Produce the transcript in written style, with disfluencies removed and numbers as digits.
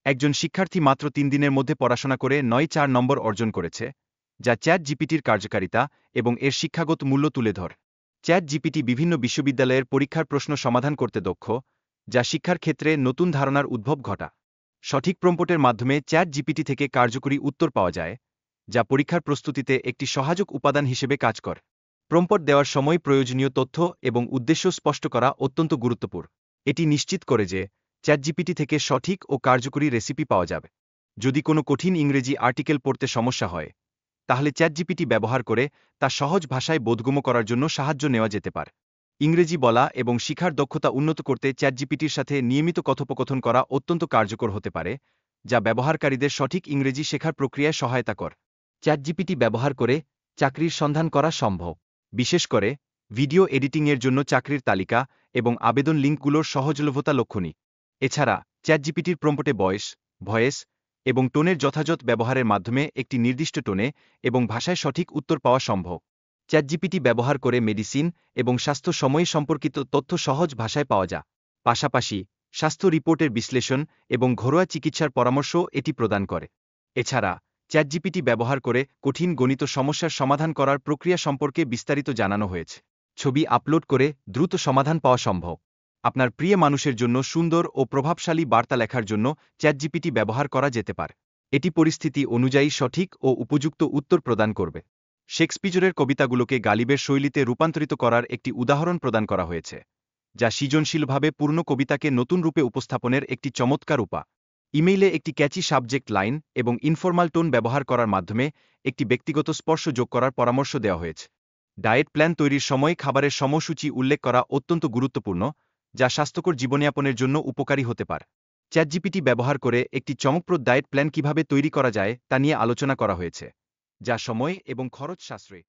একজন শিক্ষার্থী মাত্র ৩ দিনের মধ্যে পড়াশোনা করে ৯.৪ নম্বর অর্জন করেছে, যা চ্যাট জিপিটির কার্যকারিতা এবং এর শিক্ষাগত মূল্য তুলে ধর। চ্যাট জিপিটি বিভিন্ন বিশ্ববিদ্যালয়ের পরীক্ষার প্রশ্ন সমাধান করতে দক্ষ, যা শিক্ষার ক্ষেত্রে নতুন ধারণার উদ্ভব ঘটা। সঠিক প্রম্পটের মাধ্যমে চ্যাট জিপিটি থেকে কার্যকরী উত্তর পাওয়া যায়, যা পরীক্ষার প্রস্তুতিতে একটি সহায়ক উপাদান হিসেবে কাজ করে। প্রম্পট দেওয়ার সময় প্রয়োজনীয় তথ্য এবং উদ্দেশ্য স্পষ্ট করা অত্যন্ত গুরুত্বপূর্ণ। এটি নিশ্চিত করে যে চ্যাটজিপিটি থেকে সঠিক ও কার্যকরী রেসিপি পাওয়া যাবে। যদি কোনো কঠিন ইংরেজি আর্টিকেল পড়তে সমস্যা হয়, তাহলে চ্যাটজিপিটি ব্যবহার করে তা সহজ ভাষায় বোধগম্য করার জন্য সাহায্য নেওয়া যেতে পারে। ইংরেজি বলা এবং শিখার দক্ষতা উন্নত করতে চ্যাটজিপিটির সাথে নিয়মিত কথোপকথন করা অত্যন্ত কার্যকর হতে পারে, যা ব্যবহারকারীদের সঠিক ইংরেজি শেখার প্রক্রিয়ায় সহায়তা করে। চ্যাটজিপিটি ব্যবহার করে চাকরির সন্ধান করা সম্ভব, বিশেষ করে ভিডিও এডিটিংয়ের জন্য চাকরির তালিকা এবং আবেদন লিঙ্কগুলোর সহজলভ্যতা লক্ষণীয়। এছাড়া চ্যাটজিপিটির প্রম্পটে ভয়েস এবং টোনের যথাযথ ব্যবহারের মাধ্যমে একটি নির্দিষ্ট টোনে এবং ভাষায় সঠিক উত্তর পাওয়া সম্ভব। চ্যাটজিপিটি ব্যবহার করে মেডিসিন এবং স্বাস্থ্য সময় সম্পর্কিত তথ্য সহজ ভাষায় পাওয়া যায়। পাশাপাশি স্বাস্থ্য রিপোর্টের বিশ্লেষণ এবং ঘরোয়া চিকিৎসার পরামর্শও এটি প্রদান করে। এছাড়া চ্যাটজিপিটি ব্যবহার করে কঠিন গণিত সমস্যার সমাধান করার প্রক্রিয়া সম্পর্কে বিস্তারিত জানানো হয়েছে। ছবি আপলোড করে দ্রুত সমাধান পাওয়া সম্ভব। আপনার প্রিয় মানুষের জন্য সুন্দর ও প্রভাবশালী বার্তা লেখার জন্য চ্যাটজিপিটি ব্যবহার করা যেতে পারে। এটি পরিস্থিতি অনুযায়ী সঠিক ও উপযুক্ত উত্তর প্রদান করবে। শেক্সপিয়রের কবিতাগুলোকে গালিবের শৈলীতে রূপান্তরিত করার একটি উদাহরণ প্রদান করা হয়েছে, যা সৃজনশীলভাবে পূর্ণ কবিতাকে নতুন রূপে উপস্থাপনের একটি চমৎকার উপায়। ইমেইলে একটি ক্যাচি সাবজেক্ট লাইন এবং ইনফরমাল টোন ব্যবহার করার মাধ্যমে একটি ব্যক্তিগত স্পর্শ যোগ করার পরামর্শ দেওয়া হয়েছে। ডায়েট প্ল্যান তৈরির সময় খাবারের সময়সূচি উল্লেখ করা অত্যন্ত গুরুত্বপূর্ণ, যা স্বাস্থ্যকর জীবনযাপনের জন্য উপকারী হতে পারে। চ্যাটজিপিটি ব্যবহার করে একটি চমকপ্রদ ডায়েট প্ল্যান কিভাবে তৈরি করা যায় তা নিয়ে আলোচনা করা হয়েছে, যা সময় এবং খরচ সাশ্রয়ী।